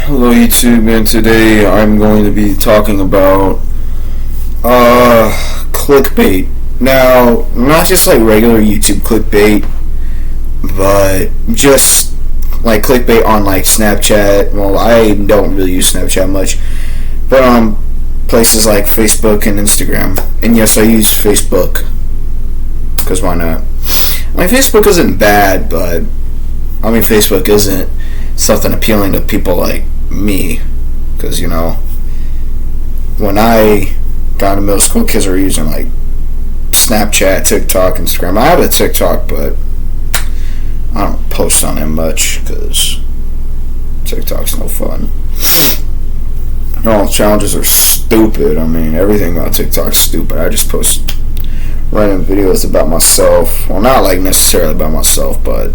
Hello YouTube, and today I'm going to be talking about clickbait. Now, not just like regular YouTube clickbait, but just like clickbait on like Snapchat. Well, I don't really use Snapchat much, but on places like Facebook and Instagram. And yes, I use Facebook, because why not? Facebook isn't bad, but Facebook isn't something appealing to people like me, because when I got into middle school, kids were using like Snapchat, TikTok, Instagram. I have a TikTok, but I don't post on it much because TikTok's no fun. All challenges are stupid. Everything about TikTok's stupid. I just post random videos about myself. Well, not like necessarily about myself, but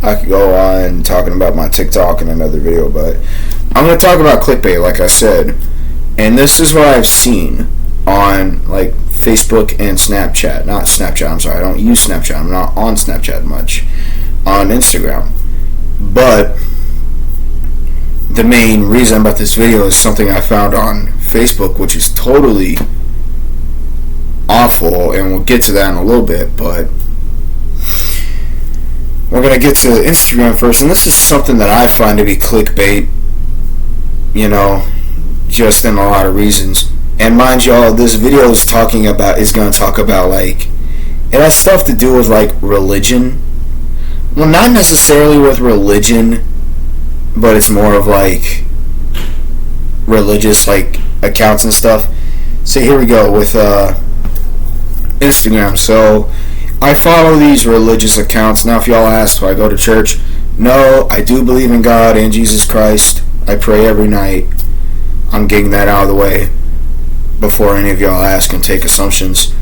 I could go on talking about my TikTok in another video, but I'm going to talk about clickbait, like I said. And this is what I've seen on like Facebook and Snapchat. Not Snapchat, I'm sorry. I don't use Snapchat. I'm not on Snapchat much. On Instagram. But the main reason about this video is something I found on Facebook, which is totally awful, and we'll get to that in a little bit, but we're going to get to Instagram first, and this is something that I find to be clickbait, just in a lot of reasons. And mind y'all, this video is going to talk about, like, it has stuff to do with, like, religion. Well, not necessarily with religion, but it's more of, like, religious, like, accounts and stuff. So here we go with Instagram. So I follow these religious accounts. Now, if y'all ask, do I go to church? No, I do believe in God and Jesus Christ. I pray every night. I'm getting that out of the way before any of y'all ask and take assumptions.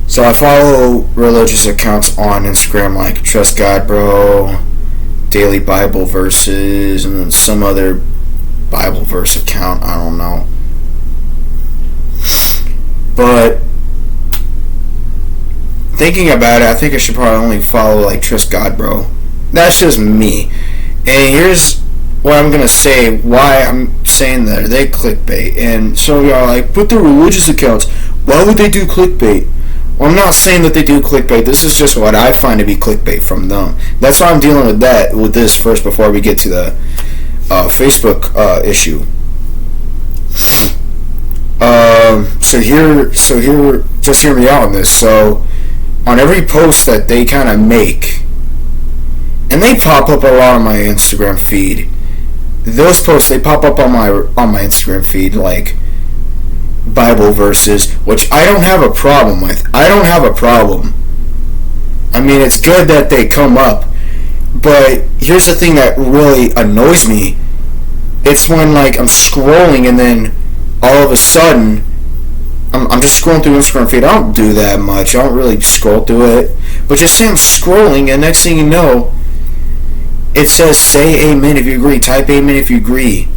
So I follow religious accounts on Instagram like Trust God Bro, Daily Bible Verses, and then some other Bible verse account. I don't know. But thinking about it, I think I should probably only follow like Trust God Bro. That's just me. And here's what I'm gonna say, why I'm saying that they clickbait. And so y'all are like, but they're religious accounts, why would they do clickbait? Well, I'm not saying that they do clickbait. This is just what I find to be clickbait from them. That's why I'm dealing with this first before we get to the Facebook issue. So here, just hear me out on this. So on every post that they kind of make, and they pop up a lot on my Instagram feed. Those posts, they pop up on my Instagram feed, like Bible verses, which I don't have a problem with. I don't have a problem. It's good that they come up, but here's the thing that really annoys me. It's when like I'm scrolling and then all of a sudden I'm just scrolling through Instagram feed. I don't do that much. I don't really scroll through it. But just say I'm scrolling, and next thing you know, it says say amen if you agree. Type amen if you agree.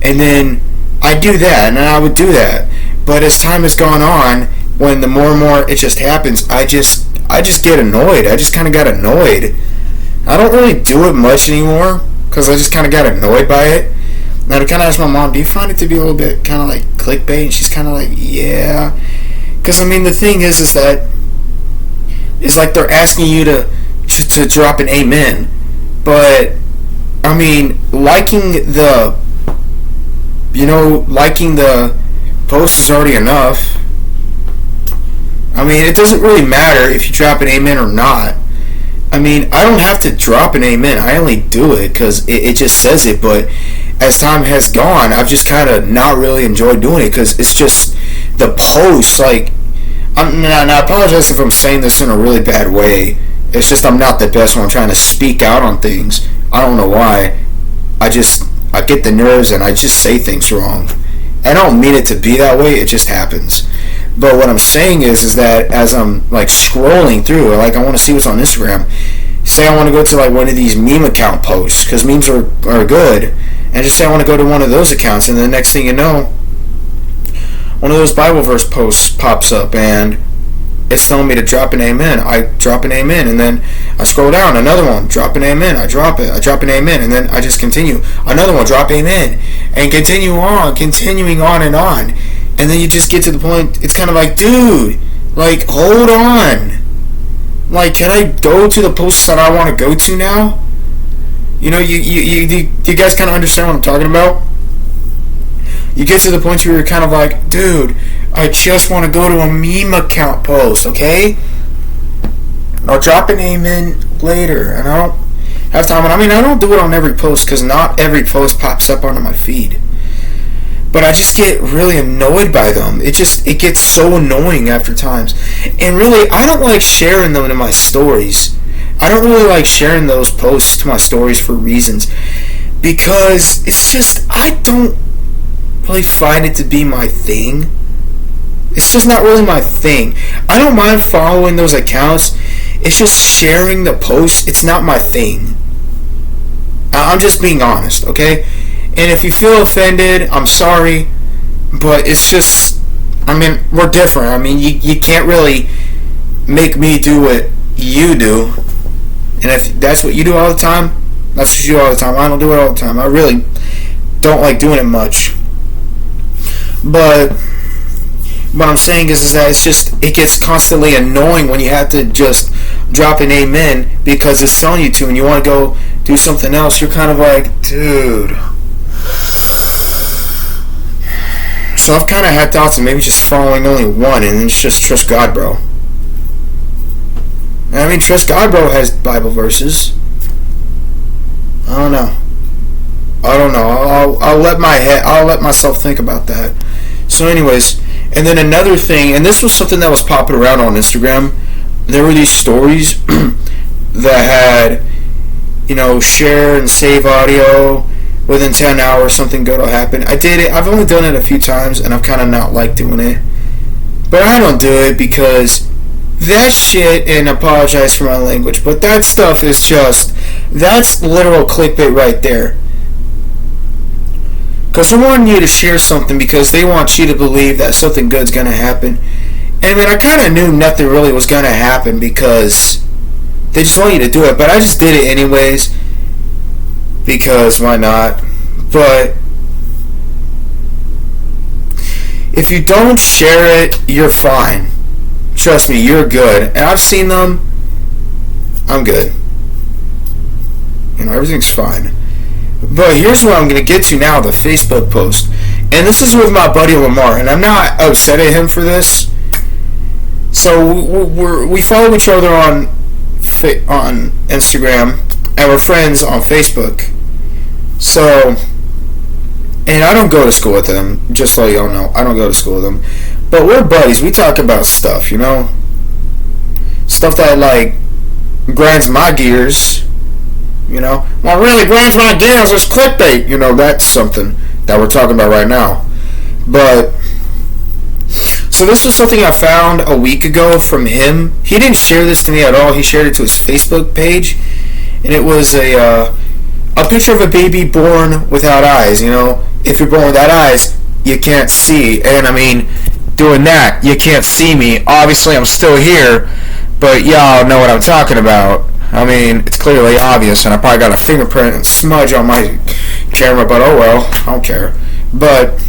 And then I do that, and I would do that. But as time has gone on, when the more and more it just happens, I just get annoyed. I just kind of got annoyed. I don't really do it much anymore because I just kind of got annoyed by it. Now, to kind of ask my mom, do you find it to be a little bit kind of like clickbait? And she's kind of like, yeah. Because, the thing is that it's like they're asking you to drop an amen. But, liking the post is already enough. It doesn't really matter if you drop an amen or not. I don't have to drop an amen. I only do it because it just says it. But as time has gone, I've just kind of not really enjoyed doing it because it's just the post. Like, I apologize if I'm saying this in a really bad way. It's just I'm not the best when I'm trying to speak out on things. I don't know why. I get the nerves and I just say things wrong. I don't mean it to be that way. It just happens. But what I'm saying is that as I'm like scrolling through, like I want to see what's on Instagram. Say I want to go to like one of these meme account posts because memes are good, and just say I want to go to one of those accounts, and the next thing you know, one of those Bible verse posts pops up, and it's telling me to drop an amen. I drop an amen, and then I scroll down, another one, drop an amen. I drop it, I drop an amen, and then I just continue. Another one, drop amen, and continuing on and on. And then you just get to the point, it's kind of like, dude, like, hold on. Like, can I go to the posts that I want to go to now? You know, you guys kind of understand what I'm talking about? You get to the point where you're kind of like, dude, I just want to go to a meme account post, okay? I'll drop an amen later, and I don't have time. And I mean, I don't do it on every post, because not every post pops up onto my feed. But I just get really annoyed by them. It gets so annoying after times. And really, I don't like sharing them to my stories. I don't really like sharing those posts to my stories for reasons. Because it's just, I don't really find it to be my thing. It's just not really my thing. I don't mind following those accounts. It's just sharing the posts. It's not my thing. I'm just being honest, okay? And if you feel offended, I'm sorry. But it's just, I mean, we're different. I mean, you can't really make me do what you do. And if that's what you do all the time, that's what you do all the time. I don't do it all the time. I really don't like doing it much. But what I'm saying is that it gets constantly annoying when you have to just drop an amen because it's telling you to, and you want to go do something else. You're kind of like, dude. So I've kind of had thoughts of maybe just following only one and then just trust God, bro. And I mean, Trust God, bro has Bible verses. I don't know. I'll let myself think about that. So anyways, and then another thing, and this was something that was popping around on Instagram. There were these stories that had, you know, share and save audio within 10 hours, something good will happen. I did it. I've only done it a few times, and I've kind of not liked doing it. But I don't do it because that shit, and apologize for my language, but that stuff is just, that's literal clickbait right there. Because they're wanting you to share something because they want you to believe that something good's going to happen. And I mean, I kind of knew nothing really was going to happen because they just want you to do it. But I just did it anyways because why not? But if you don't share it, you're fine. Trust me, you're good. And I've seen them. I'm good. You know, everything's fine. But here's what I'm going to get to now, the Facebook post. And this is with my buddy Lamar. And I'm not upset at him for this. So we follow each other on Instagram. And we're friends on Facebook. So, and I don't go to school with them. Just so y'all know, I don't go to school with them. But we're buddies. We talk about stuff, you know? Stuff that, like, grinds my gears. You know, what really grinds my gears is clickbait. You know, that's something that we're talking about right now. But, so this was something I found a week ago from him. He didn't share this to me at all. He shared it to his Facebook page. And it was a picture of a baby born without eyes. You know, if you're born without eyes, you can't see. And I mean, doing that, you can't see me. Obviously, I'm still here. But y'all know what I'm talking about. I mean, it's clearly obvious, and I probably got a fingerprint and smudge on my camera, but oh well, I don't care. But,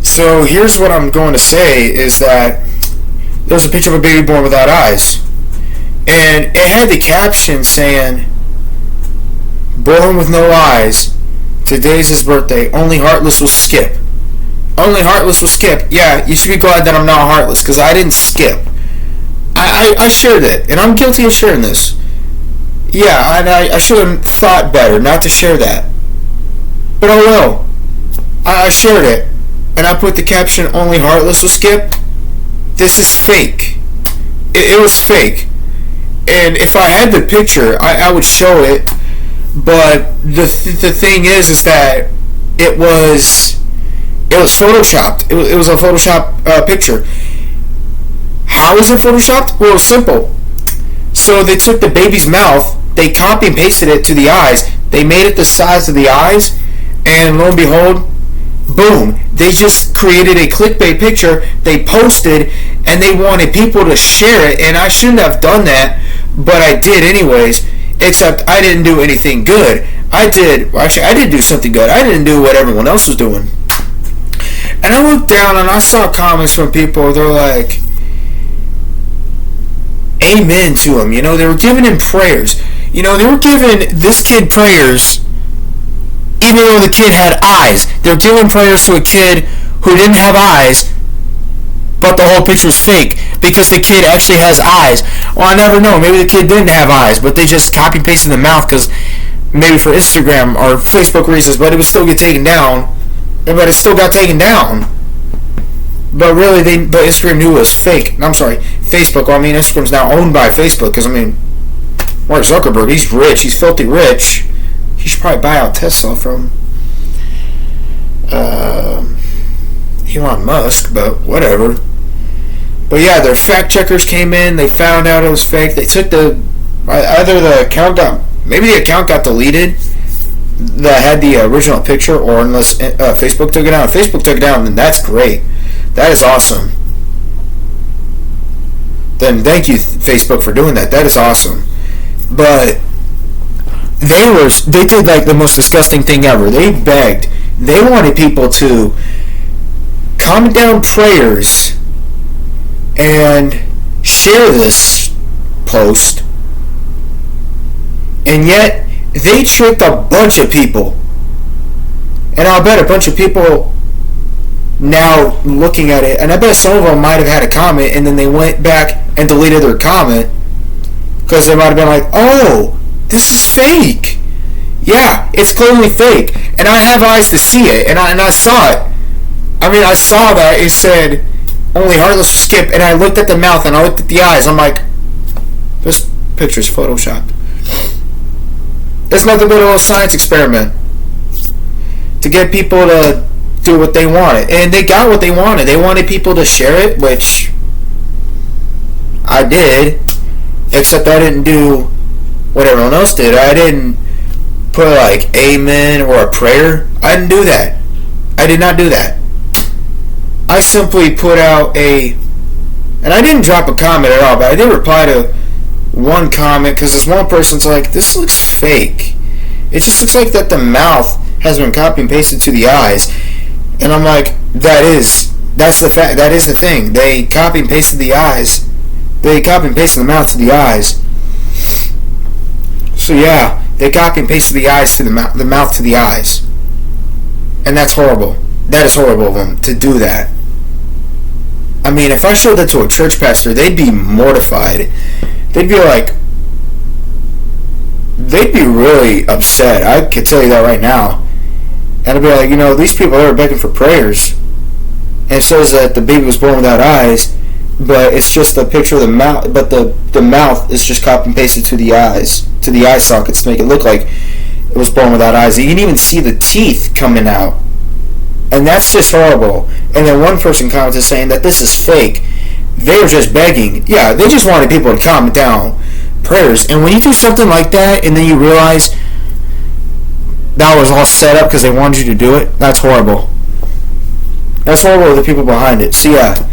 so here's what I'm going to say, is that there's a picture of a baby born without eyes. And it had the caption saying, born with no eyes, today's his birthday, only heartless will skip. Only heartless will skip. Yeah, you should be glad that I'm not heartless, because I didn't skip. I shared it, and I'm guilty of sharing this. Yeah, and I should have thought better not to share that. But oh well. I shared it, and I put the caption, only heartless will skip. This is fake. It was fake. And if I had the picture, I would show it. But the thing is that it was photoshopped. It was a Photoshop picture. How is it photoshopped? Well, it's simple. So they took the baby's mouth, they copy and pasted it to the eyes, they made it the size of the eyes, and lo and behold, boom, they just created a clickbait picture, they posted, and they wanted people to share it, and I shouldn't have done that, but I did anyways, except I didn't do anything good. I did do something good. I didn't do what everyone else was doing. And I looked down and I saw comments from people, they're like, amen to him. They were giving him prayers. They were giving this kid prayers even though the kid had eyes. They were giving prayers to a kid who didn't have eyes, but the whole picture was fake because the kid actually has eyes. Well, I never know. Maybe the kid didn't have eyes, but they just copy and pasted the mouth because maybe for Instagram or Facebook reasons, but it would still get taken down. But it still got taken down. But really, but Instagram knew it was fake. I'm sorry, Facebook. Well, Instagram's now owned by Facebook because, Mark Zuckerberg, he's rich. He's filthy rich. He should probably buy out Tesla from Elon Musk, but whatever. But yeah, their fact checkers came in. They found out it was fake. They took either the account got deleted that had the original picture, or unless Facebook took it down. If Facebook took it down, then that's great. That is awesome. Then thank you, Facebook, for doing that. That is awesome. But they did like the most disgusting thing ever. They begged. They wanted people to comment down prayers and share this post, and yet they tricked a bunch of people. And I'll bet a bunch of people now looking at it, and I bet some of them might have had a comment and then they went back and deleted their comment because they might have been like, oh, this is fake. Yeah, it's clearly fake, and I have eyes to see it, and I saw it. I saw that it said only Heartless will skip, and I looked at the mouth and I looked at the eyes. I'm like, this picture's photoshopped. It's nothing but a little science experiment to get people to do what they wanted, and they got what they wanted. They wanted people to share it, which I did, except I didn't do what everyone else did. I didn't put like amen or a prayer. I didn't do that. I did not do that. I simply put out and I didn't drop a comment at all, but I did reply to one comment because this one person's like, this looks fake. It just looks like that the mouth has been copy and pasted to the eyes. And I'm like, that's the fact. That is the thing. They copy and pasted the eyes. They copy and pasted the mouth to the eyes. So yeah, they copy and pasted the eyes to the mouth to the eyes. And that's horrible. That is horrible of them to do that. If I showed that to a church pastor, they'd be mortified. They'd be really upset. I could tell you that right now. And I'd be like, these people are begging for prayers. And it says that the baby was born without eyes, but it's just a picture of the mouth, but the mouth is just copy and pasted to the eyes, to the eye sockets to make it look like it was born without eyes. You can even see the teeth coming out. And that's just horrible. And then one person commented saying that this is fake. They were just begging. Yeah, they just wanted people to comment down prayers. And when you do something like that and then you realize that was all set up because they wanted you to do it, that's horrible. That's horrible to the people behind it. So yeah.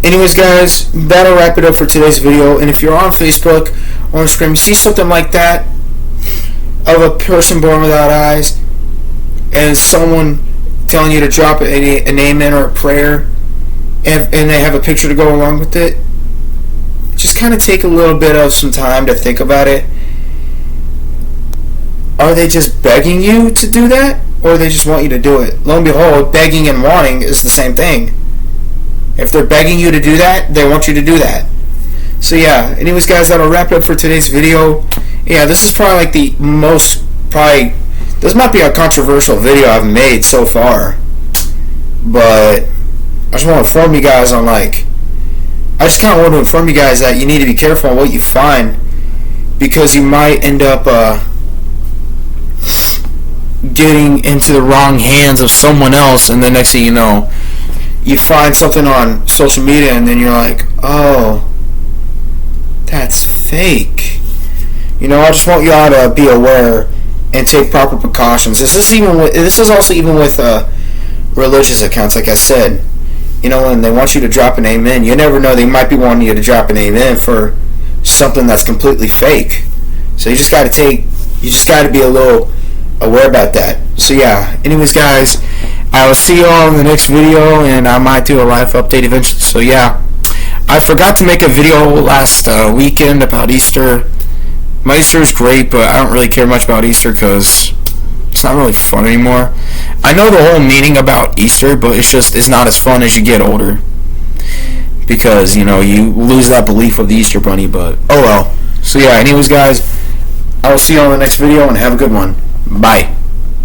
Anyways, guys, that'll wrap it up for today's video. And if you're on Facebook or Instagram, you see something like that of a person born without eyes and someone telling you to drop an amen or a prayer, and they have a picture to go along with it, just kind of take a little bit of some time to think about it. Are they just begging you to do that, or they just want you to do it? Lo and behold, begging and wanting is the same thing. If they're begging you to do that, they want you to do that. So yeah, anyways, guys, that'll wrap it up for today's video. Yeah, this is probably like the most, this might be a controversial video I've made so far, but I just want to inform you guys on I just kind of want to inform you guys that you need to be careful on what you find, because you might end up getting into the wrong hands of someone else, and the next thing you know, you find something on social media and then you're like, oh, that's fake. I just want y'all to be aware and take proper precautions. This is also even with religious accounts, like I said, you know, when they want you to drop an amen, you never know, they might be wanting you to drop an amen for something that's completely fake. So you just got to be a little aware about that. So yeah, anyways guys, I will see you all in the next video, and I might do a live update eventually. So yeah, I forgot to make a video last weekend about Easter. My Easter is great, but I don't really care much about Easter because it's not really fun anymore. I know the whole meaning about Easter, but it's not as fun as you get older, because you know, you lose that belief of the Easter bunny. But oh well. So yeah, anyways guys, I will see you on the next video, and have a good one. Bye.